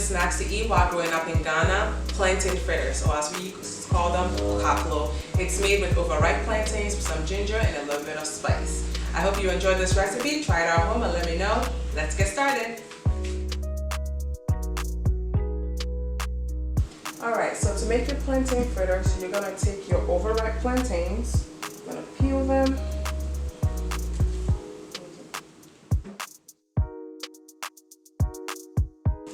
favorite snacks to eat while growing up in Ghana, plantain fritters, or as we call them, kaplo. It's made with overripe plantains with some ginger and a little bit of spice. I hope you enjoyed this recipe. Try it at home and let me know. Let's get started. Alright, so to make your plantain fritters, you're going to take your overripe plantains, you're going to peel them.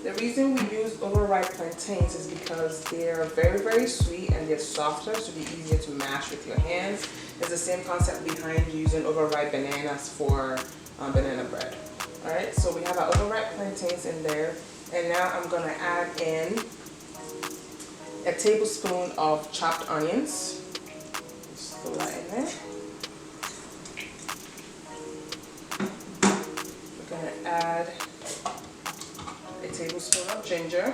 The reason we use overripe plantains is because they're very sweet and they're softer, so they're easier to mash with your hands. It's the same concept behind using overripe bananas for banana bread. Alright, so we have our overripe plantains in there, and now I'm going to add in a tablespoon of chopped onions. Just throw that in there. We're going to add a tablespoon of ginger.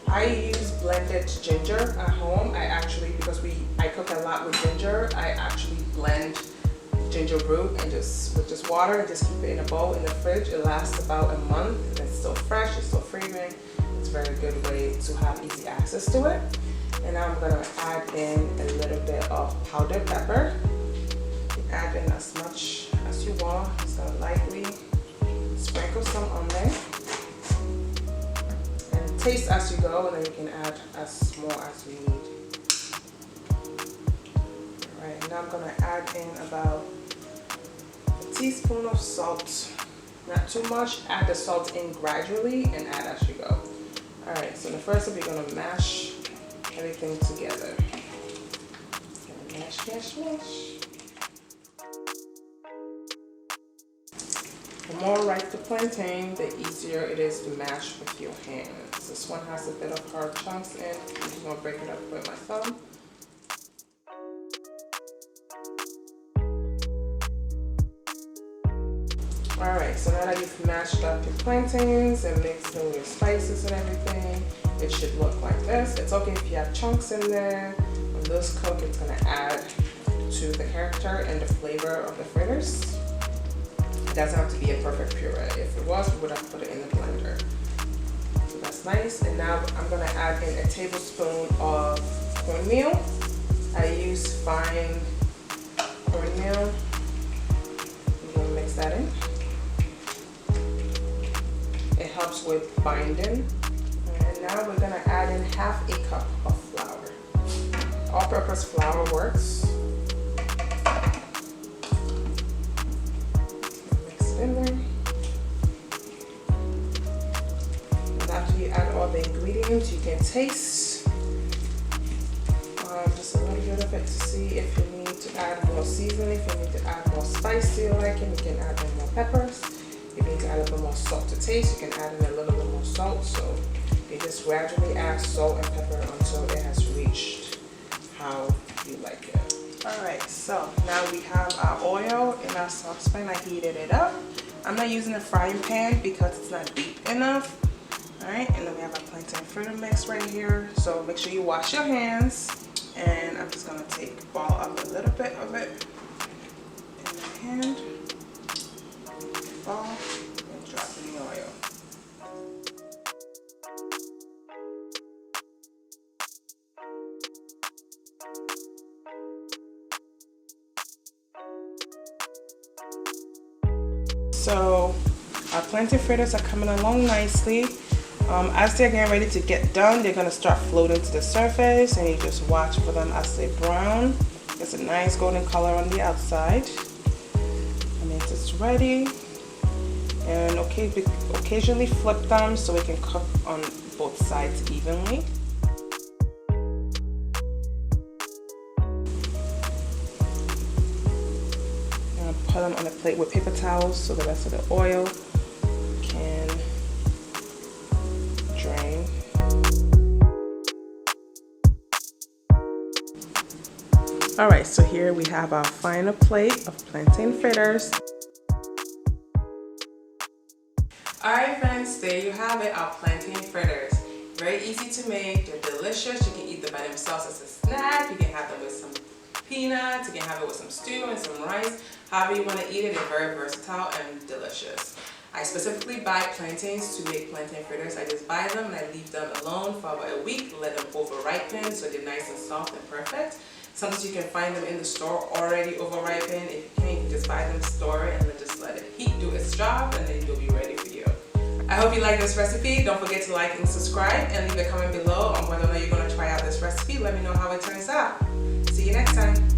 I use blended ginger at home. Because I cook a lot with ginger, I actually blend ginger root and with just water and just keep it in a bowl in the fridge. It lasts about a month and it's still fresh, it's still fragrant. It's a very good way to have easy access to it. And now I'm going to add in a little bit of powdered pepper. Add in as much as you want. Just going to lightly sprinkle some on there. And taste as you go, and then you can add as more as you need. Alright, now I'm going to add in about a teaspoon of salt. Not too much. Add the salt in gradually and add as you go. Alright, so the first step, you're going to mash everything together. Mash. The more ripe the plantain, the easier it is to mash with your hands. This one has a bit of hard chunks in. I'm just going to break it up with my thumb. Alright, so now that you've mashed up your plantains and mixed in your spices and everything, it should look like this. It's okay if you have chunks in there. When those cook, it's going to add to the character and the flavor of the fritters. It doesn't have to be a perfect puree. If it was, we would have put it in the blender. So that's nice. And now I'm going to add in a tablespoon of cornmeal. I use fine cornmeal. I'm going to mix that in. It helps with binding. And now we're going to add in half a cup of flour. All-purpose flour works. Mix it in there. And after you add all the ingredients, you can taste just a little bit of it to see if you need to add more seasoning, if you need to add more spice to your liking, you can add in more peppers. If you need to add a little more salt to taste, you can add in a little bit more salt. So you just gradually add salt and pepper until it has reached how you like it. Alright, so now we have our oil in our saucepan. I heated it up. I'm not using a frying pan because it's not deep enough. Alright, and then we have our plantain fritter mix right here. So make sure you wash your hands. And I'm just going to ball up a little bit of it in my hand. Ball and drop in the oil. So our plantain fritters are coming along nicely. As they're getting ready to get done, they're going to start floating to the surface, and you just watch for them as they brown. It's a nice golden color on the outside. And it's just ready. And occasionally flip them so it can cook on both sides evenly. I'm going to put them on a plate with paper towels so the rest of the oil can drain. Alright, so here we have our final plate of plantain fritters. Alright friends, there you have it, our plantain fritters. Very easy to make, they're delicious. You can eat them by themselves as a snack, you can have them with some peanuts, you can have it with some stew and some rice. However you want to eat it, it's very versatile and delicious. I specifically buy plantains to make plantain fritters. I just buy them and I leave them alone for about a week, let them over ripen so they're nice and soft and perfect. Sometimes you can find them in the store already over ripened. If you can't, you can just buy them, store it, and then just let it heat, do its job, and then they'll be ready for you. I hope you like this recipe. Don't forget to like and subscribe and leave a comment below on whether or not you're going to try out this recipe. Let me know how it turns out. See you next time.